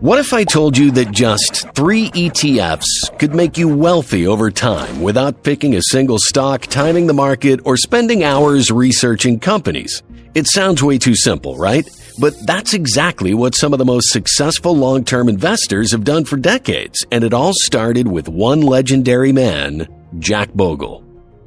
What if I told you that just 3 ETFs could make you wealthy over time without picking a single stock, timing the market, or spending hours researching companies? It sounds way too simple, right? But that's exactly what some of the most successful long-term investors have done for decades, and it all started with one legendary man, Jack Bogle.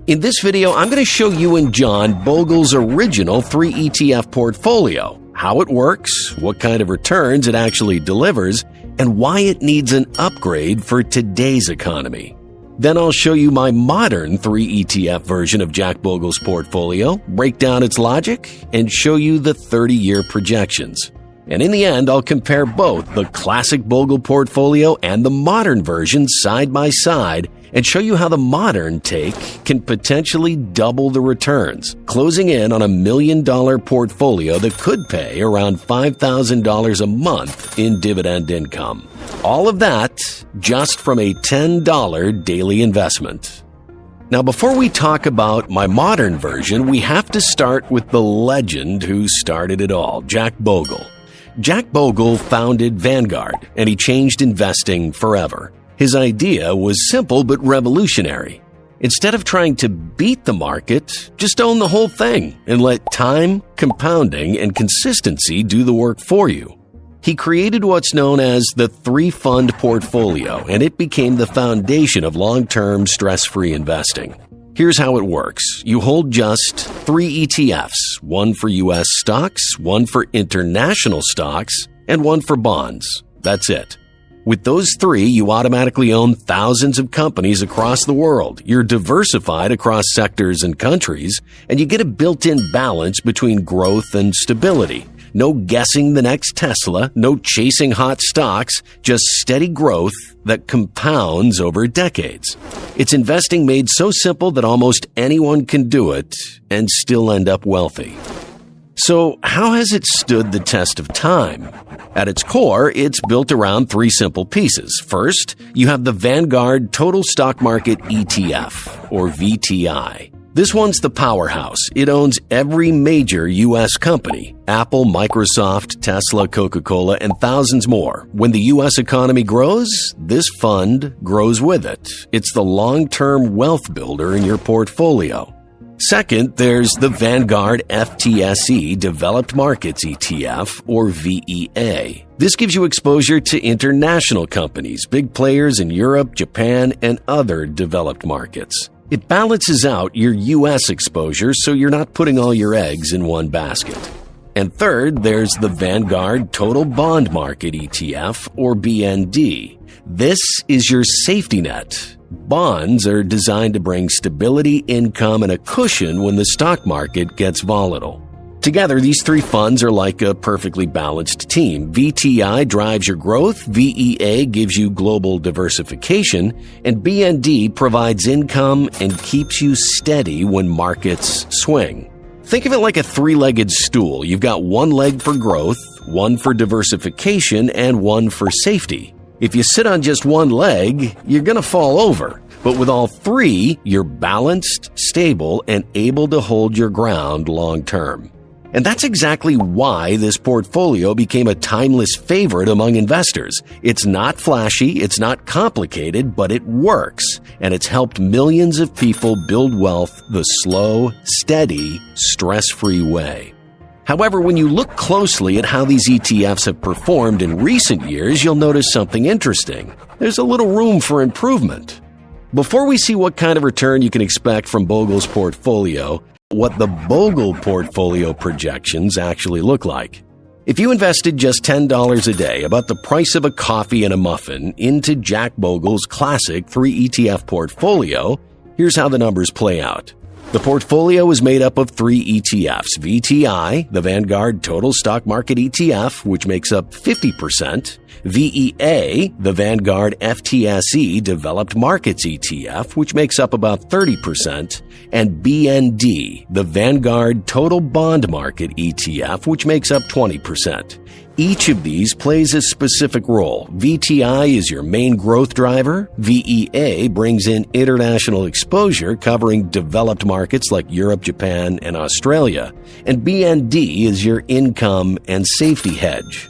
In this video, I'm going to show you and John Bogle's original 3 ETF portfolio, how it works, what kind of returns it actually delivers, and why it needs an upgrade for today's economy. Then I'll show you my modern 3 ETF version of Jack Bogle's portfolio, break down its logic, and show you the 30-year projections. And in the end, I'll compare both the classic Bogle portfolio and the modern version side by side and show you how the modern take can potentially double the returns, closing in on $1 million portfolio that could pay around $5,000 a month in dividend income. All of that just from a $10 daily investment. Now, before we talk about my modern version, we have to start with the legend who started it all, Jack Bogle. Jack Bogle founded Vanguard, and he changed investing forever. His idea was simple but revolutionary. Instead of trying to beat the market, just own the whole thing and let time, compounding, and consistency do the work for you. He created what's known as the 3-fund portfolio, and it became the foundation of long-term stress-free investing. Here's how it works. You hold just 3 ETFs, one for U.S. stocks, one for international stocks, and one for bonds. That's it. With those 3, you automatically own thousands of companies across the world. You're diversified across sectors and countries, and you get a built-in balance between growth and stability. No guessing the next Tesla, no chasing hot stocks, just steady growth that compounds over decades. It's investing made so simple that almost anyone can do it and still end up wealthy. So how has it stood the test of time? At its core, it's built around 3 simple pieces. First, you have the Vanguard Total Stock Market ETF, or VTI. This one's the powerhouse. It owns every major U.S. company, Apple, Microsoft, Tesla, Coca-Cola, and thousands more. When the U.S. economy grows, this fund grows with it. It's the long-term wealth builder in your portfolio. Second, there's the Vanguard FTSE Developed Markets ETF, or VEA. This gives you exposure to international companies, big players in Europe, Japan, and other developed markets. It balances out your U.S. exposure so you're not putting all your eggs in one basket. And third, there's the Vanguard Total Bond Market ETF, or BND. This is your safety net. Bonds are designed to bring stability, income, and a cushion when the stock market gets volatile. Together, these 3 funds are like a perfectly balanced team. VTI drives your growth, VEA gives you global diversification, and BND provides income and keeps you steady when markets swing. Think of it like a 3-legged stool. You've got one leg for growth, one for diversification, and one for safety. If you sit on just one leg, you're going to fall over. But with all 3, you're balanced, stable, and able to hold your ground long term. And that's exactly why this portfolio became a timeless favorite among investors. It's not flashy, it's not complicated, but it works. And it's helped millions of people build wealth the slow, steady, stress-free way. However, when you look closely at how these ETFs have performed in recent years, you'll notice something interesting. There's a little room for improvement. Before we see what kind of return you can expect from Bogle's portfolio, what the Bogle portfolio projections actually look like. If you invested just $10 a day, about the price of a coffee and a muffin, into Jack Bogle's classic 3 ETF portfolio, here's how the numbers play out. The portfolio is made up of 3 ETFs, VTI, the Vanguard Total Stock Market ETF, which makes up 50%, VEA, the Vanguard FTSE Developed Markets ETF, which makes up about 30%, and BND, the Vanguard Total Bond Market ETF, which makes up 20%. Each of these plays a specific role. VTI is your main growth driver. VEA brings in international exposure covering developed markets like Europe, Japan, and Australia. And BND is your income and safety hedge.